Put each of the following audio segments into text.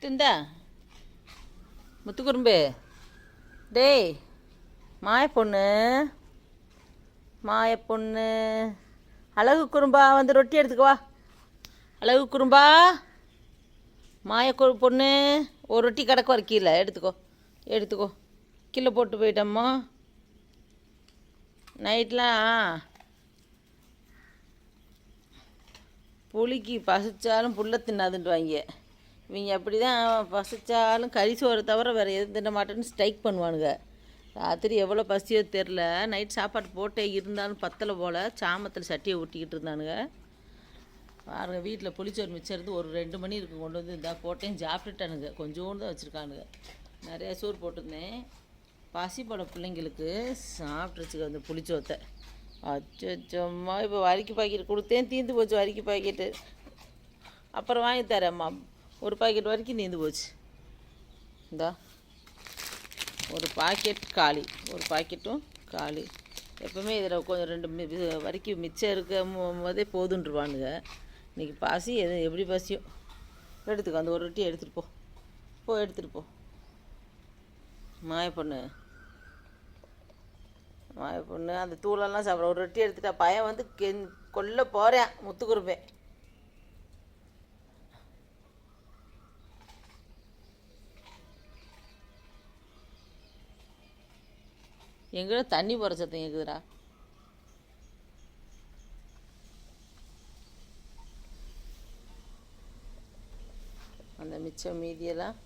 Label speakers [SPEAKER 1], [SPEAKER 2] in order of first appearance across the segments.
[SPEAKER 1] நைட்டுண்டா முத்துக்குறும்பு. டேய் மாயப்பொண்ணு, மாயப்பொண்ணு, அழகு குறும்பா வந்து ரொட்டி எடுத்துக்குவா. அழகு குறும்பா, பொண்ணு, ஒரு ரொட்டி கிடக்கு வர கீழே எடுத்துக்கோ, எடுத்துக்கோ. கீழே போட்டு போயிட்டம்மா. நைட்லாம் புளிக்கு பசிச்சாலும் புல்லை தின்னாதுன்றாங்க. இவங்க அப்படி தான், பசிச்சாலும் கறி சோறு தவிர வேறு எதுவும் தின்ன மாட்டேன்னு ஸ்ட்ரைக் பண்ணுவானுங்க. ராத்திரி எவ்வளோ பசியோ தெரில, நைட் சாப்பாடு போட்டே இருந்தாலும் பத்தலை போல் சாமத்தில் சட்டியை ஊட்டிக்கிட்டு இருந்தானுங்க. பாருங்கள், வீட்டில் புளிச்சோறு மிச்சம் இருந்து ஒரு 2 மணி இருக்குது கொண்டு வந்து இந்த போட்டேன் சாப்பிட்டுட்டானுங்க. கொஞ்சோண்டு தான் வச்சுருக்கானுங்க. நிறையா சோறு போட்டிருந்தேன். பசிப்பட பிள்ளைங்களுக்கு சாப்பிட்ருச்சுக்க அந்த புளிச்சோத்தை. அச்சம்மா, இப்போ வரிக்கி பாக்கெட் கொடுத்தேன், தீர்ந்து போச்சு வரிக்கி பாக்கெட்டு. அப்புறம் வாங்கி தரேம்மா. ஒரு பாக்கெட் வரைக்கும் தீர்ந்து போச்சு. இந்தா ஒரு பாக்கெட் காலி, ஒரு பாக்கெட்டும் காலி. எப்போவுமே இதில் கொஞ்சம் 2 வரைக்கும் மிச்சம் இருக்கும் போதே போதுன்றுவானுங்க. இன்றைக்கி பசி எப்படி பசியும். எடுத்துக்கோ, அந்த ஒரு ரொட்டி எடுத்துகிட்டு போ, எடுத்துகிட்டு போ. மாயப்பொண்ணு, மாயப்பொண்ணு, அந்த தூளெல்லாம் சாப்பிட்ற ஒரு ரொட்டி எடுத்துட்டா. பையன் வந்து கொல்ல போகிறேன் முத்துக்குருப்பேன். எங்கூட தண்ணி போகிற சத்தம் கேட்குதுடா. அந்த மிச்சம் மீதியெல்லாம்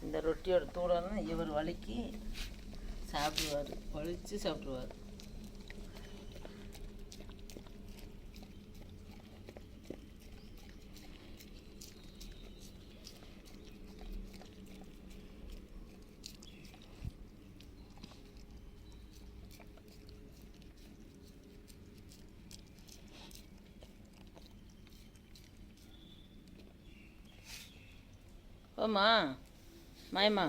[SPEAKER 1] இந்த ரொட்டியோட தூளெல்லாம் இவர் வலிக்கு சாப்பிடுவார், வலித்து சாப்பிடுவார். ஓம்மா, மாயம்மா.